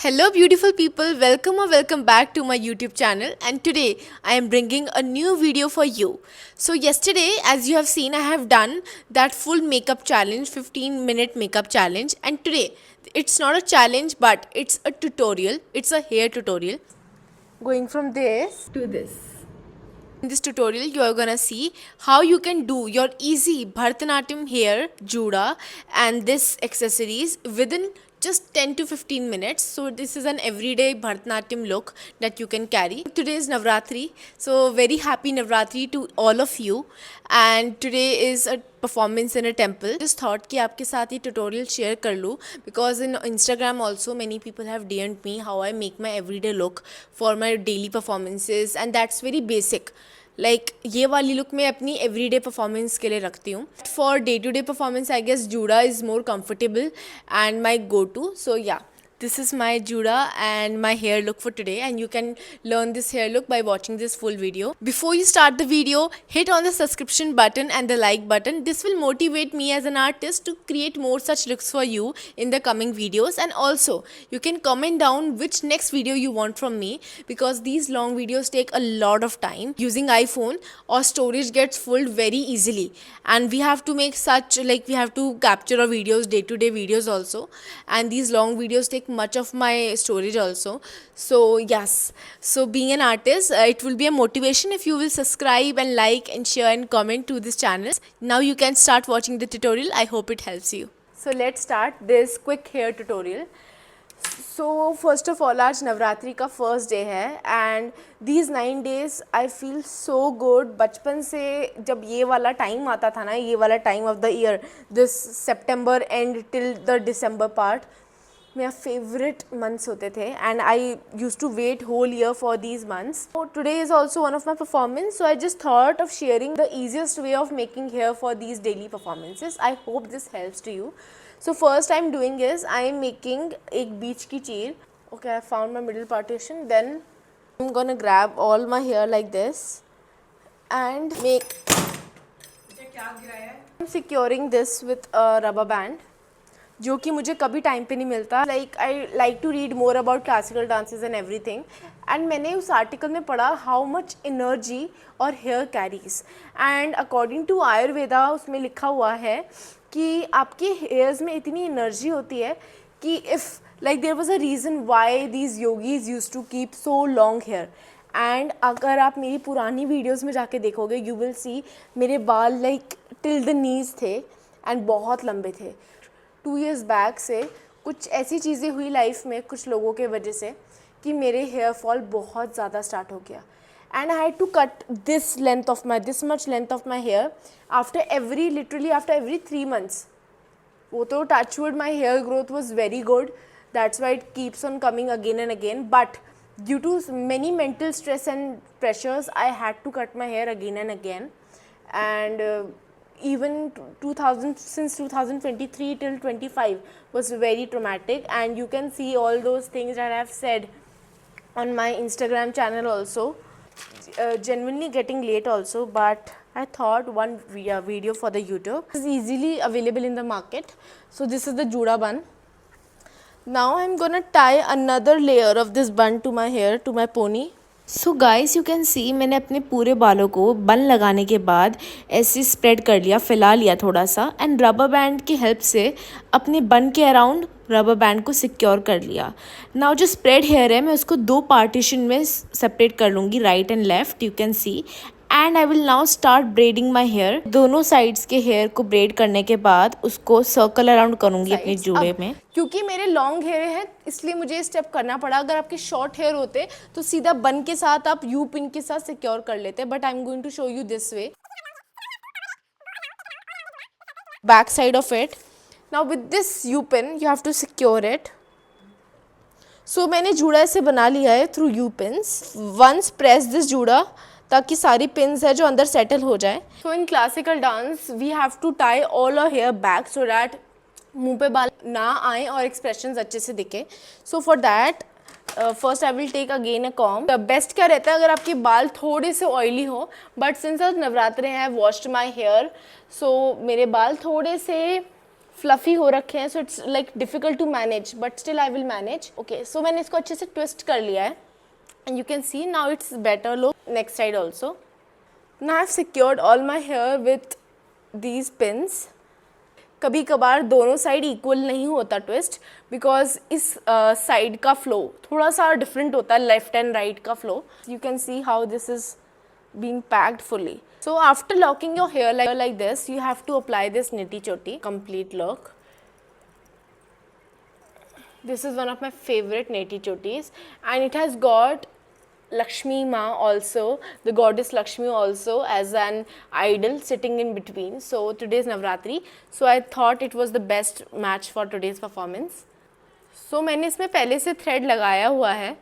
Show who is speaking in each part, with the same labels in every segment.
Speaker 1: Hello beautiful people, welcome or welcome back to my YouTube channel, and today I am bringing a new video for you. So yesterday, as you have seen, I have done that full makeup challenge, 15-minute makeup challenge, and today it's not a challenge but it's a tutorial, it's a hair tutorial. Going from this to this. In this tutorial, you are gonna see how you can do your easy Bharatanatyam hair, juda, and this accessories within just 10 to 15 minutes. So this is an everyday Bharatanatyam look that you can carry. Today is Navratri, so very happy Navratri to all of you. And today is a performance in a temple. Just thought कि आपके साथ ये tutorial share कर लूँ because in Instagram also many people have DM'd me how I make my everyday look for my daily performances, and that's very basic. ये वाली look मैं अपनी एवरीडे परफॉर्मेंस के लिए रखती हूँ. For day to day performance I guess juda is more comfortable and my go to. So yeah, this is my juda and my hair look for today, and you can learn this hair look by watching this full video. Before you start the video, hit on the subscription button and the like button. This will motivate me as an artist to create more such looks for you in the coming videos. And also you can comment down which next video you want from me, because these long videos take a lot of time. Using iPhone or storage gets full very easily, and we have to make such we have to capture our videos, day to day videos also, and these long videos take much of my storage also. So yes, so being an artist, it will be a motivation if you will subscribe and like and share and comment to this channel. Now you can start watching the tutorial. I hope it helps you. So let's start this quick hair tutorial. So first of all आज नवरात्रि का first day है, and these 9 days I feel so good. बचपन से जब ये वाला time आता था ना, ये वाला time of the year, this September end till the December part, मेरा फेवरेट मंथ्स होते थे, and I use to wait whole year for these months. Today is also one of my performance, so I just thought of sharing the easiest way of making hair for these daily performances. I hope this helps to you. So first I'm doing is I am making एक बीच की चीर. Okay, I found my middle partition. Then I'm gonna grab all my hair like this and make. I'm securing this with a rubber band, जो कि मुझे कभी time पे नहीं मिलता. I like to read more about classical dances and everything, and मैंने उस article में पढ़ा हाउ मच एनर्जी और hair carries, and according to Ayurveda उसमें लिखा हुआ है कि आपके हेयर्स में इतनी एनर्जी होती है कि if there was a reason why these yogis use to keep so long hair. And अगर आप मेरी पुरानी वीडियोस में जाके देखोगे, यू विल सी मेरे बाल टिल द नीज थे एंड बहुत लंबे थे. 2 years बैक से कुछ ऐसी चीज़ें हुई लाइफ में कुछ लोगों के वजह से कि मेरे हेयर फॉल बहुत ज़्यादा स्टार्ट हो गया, and I had to cut this much length of my hair after every 3 months. वो तो touch wood, my hair growth was very good, that's why it keeps on coming again and again, but due to many mental stress and pressures I had to cut my hair again and again. And even 2023 till 25 was very traumatic, and you can see all those things that I have said on my Instagram channel also. Genuinely getting late also, but I thought one video for the YouTube. This is easily available in the market. So this is the juda bun. Now I'm gonna tie another layer of this bun to my hair, to my pony. So guys, you can see मैंने अपने पूरे बालों को बन लगाने के बाद ऐसे स्प्रेड कर लिया, फैला लिया थोड़ा सा, एंड रबर बैंड की हेल्प से अपने बन के अराउंड रबर बैंड को सिक्योर कर लिया. नाउ जो स्प्रेड हेयर है मैं उसको 2 पार्टीशन में सेपरेट कर लूँगी, right and left, you can see. And I will now start braiding my hair. दोनों साइड्स के हेयर को ब्रेड करने के बाद उसको सर्कल अराउंड करूँगी अपने जूड़े में. क्योंकि मेरे लॉन्ग हेयर है इसलिए मुझे ये स्टेप करना पड़ा. अगर आपके शॉर्ट हेयर होते तो सीधा बन के साथ आप यू पिन के साथ सिक्योर कर लेते, but I am going to show you this way. Back side of it. Now with this U-pin you have to secure it. So मैंने जूड़ा ऐसे बना लिया है through U-pins. Once press this जूड़ा ताकि सारी पिन्स है जो अंदर सेटल हो जाए. So in classical dance we have to tie all our hair back so that मुंह पे बाल ना आए और expressions अच्छे से दिखे. So for that first I will take again a comb. The best क्या रहता है अगर आपके बाल थोड़े से ऑयली हो, बट सिंस आज नवरात्रे हैं, I washed my hair, so मेरे बाल थोड़े से फ्लफी हो रखे हैं, so it's like difficult to manage, but still I will manage. Okay, so मैंने इसको अच्छे से ट्विस्ट कर लिया है and you can see now it's better look. Next side also. Now I have secured all my hair with these pins. कभी कभार दोनों साइड इक्वल नहीं होता ट्विस्ट, बिकॉज इस साइड का फ्लो थोड़ा सा डिफरेंट होता है, लेफ्ट एंड राइट का flow. You can see how this is being packed fully. So after locking your hair like this, you have to apply this niti choti complete look. This is one of my favorite neti chotis, and it has got Lakshmi Ma also, the goddess Lakshmi also as an idol sitting in between. So today is Navratri, so I thought it was the best match for today's performance. So मैंने इसमें पहले से thread लगाया हुआ है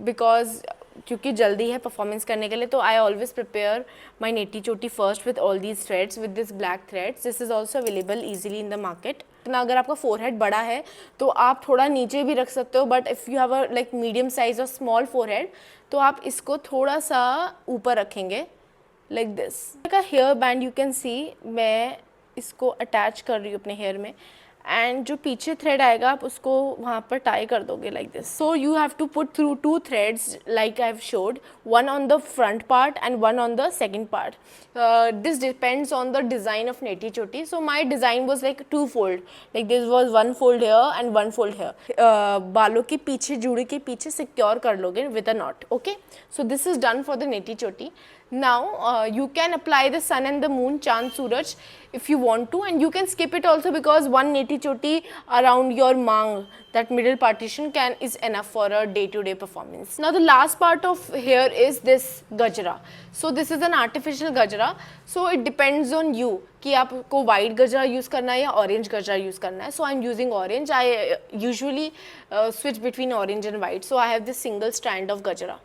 Speaker 1: because क्योंकि जल्दी है परफॉर्मेंस करने के लिए, तो आई ऑलवेज प्रिपेयर माई नेटी चोटी first with all these threads with this black threads. This is also available easily in the market. ना अगर आपका फोरहेड बड़ा है तो आप थोड़ा नीचे भी रख सकते हो, but if you have a like medium size और स्मॉल फोरहेड तो आप इसको थोड़ा सा ऊपर रखेंगे लाइक दिस. का hair band you can see, मैं इसको अटैच कर रही हूँ अपने हेयर में, एंड जो पीछे थ्रेड आएगा आप उसको वहाँ पर टाई कर दोगे like this. So you have to put through 2 threads like I have shown, one on the front part and one on the second part. This depends on the design of neti choti. So my design was like 2-fold, like this was 1 fold here and 1 fold here. बालों के पीछे, जूड़े के पीछे secure कर लोगे with a knot. Okay, so this is done for the neti choti. Now you can apply the sun and the moon, Chand Suraj, if you want to, and you can skip it also because one neti choti around your mang, that middle partition, is enough for a day-to-day performance. Now the last part of hair is this gajra. So this is an artificial gajra. So it depends on you कि आपको white gajra use करना है या orange gajra use करना है. So I'm using orange. I usually switch between orange and white. So I have this single strand of gajra.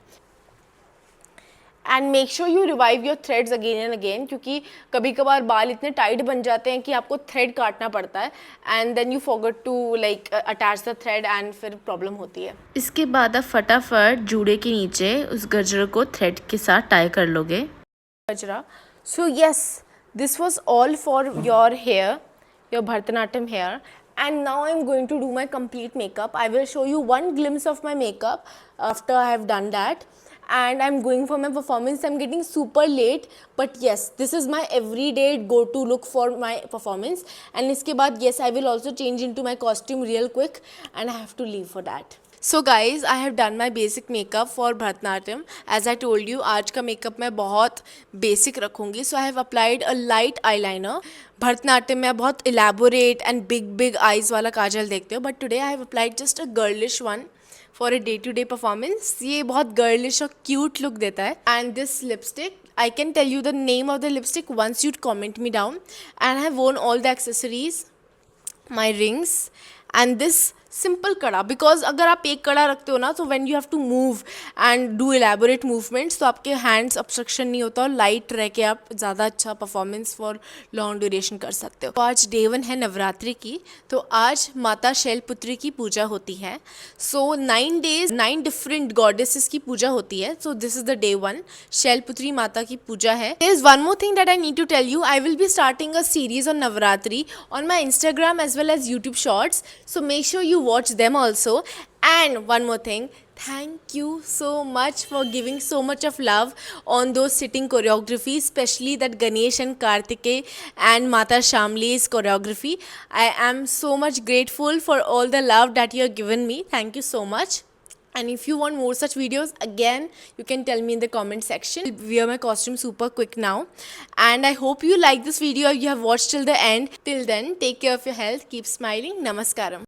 Speaker 1: And make sure you revive your threads again and again, क्योंकि कभी कभार बाल इतने tight बन जाते हैं कि आपको थ्रेड काटना पड़ता है and then you forget to like attach the thread and फिर प्रॉब्लम होती है.
Speaker 2: इसके बाद आप फटाफट जूड़े के नीचे उस गजरे को थ्रेड के साथ टाई कर लोगे.
Speaker 1: Gajra. So yes, this was all for your hair, your Bharatanatyam hair. And now I'm going to do my complete makeup. I will show you one glimpse of my makeup after I have done that. And I'm going for my performance. I'm getting super late, but yes, this is my everyday go-to look for my performance. And इसके बाद yes, I will also change into my costume real quick, and I have to leave for that. So guys, I have done my basic makeup for Bharatanatyam. As I told you, आज का makeup मैं बहुत basic रखूँगी. So I have applied a light eyeliner. Bharatanatyam में बहुत elaborate and big eyes वाला काजल देखते हो, but today I have applied just a girlish one for a day-to-day performance. ये बहुत girlish और cute look देता है. And this lipstick, I can tell you the name of the lipstick once you comment me down. And I have worn all the accessories, my rings, and this simple kada, because अगर आप एक कड़ा रखते हो ना तो when you have to move and do elaborate movements तो आपके हैंड्स ऑब्स्ट्रक्शन नहीं होता और लाइट रह के आप ज़्यादा अच्छा परफॉर्मेंस फॉर लॉन्ग ड्यूरेशन कर सकते हो. तो आज डे 1 है नवरात्रि की, तो आज माता शैलपुत्री की पूजा होती है. सो 9 days 9 डिफरेंट गॉडेसेस की पूजा होती है. So this is the day 1, Shailputri माता की पूजा है. There is one more thing that I need to tell you. I will be starting a series on Navratri on my Instagram as well as YouTube shorts, so make sure you watch them also. And one more thing, thank you so much for giving so much of love on those sitting choreography, especially that Ganesh and Kartikeya and Mata Shamli's choreography. I am so much grateful for all the love that you have given me. Thank you so much. And if you want more such videos, again, you can tell me in the comment section. I'll wear my costume super quick now. And I hope you like this video. You have watched till the end. Till then, take care of your health. Keep smiling. Namaskaram.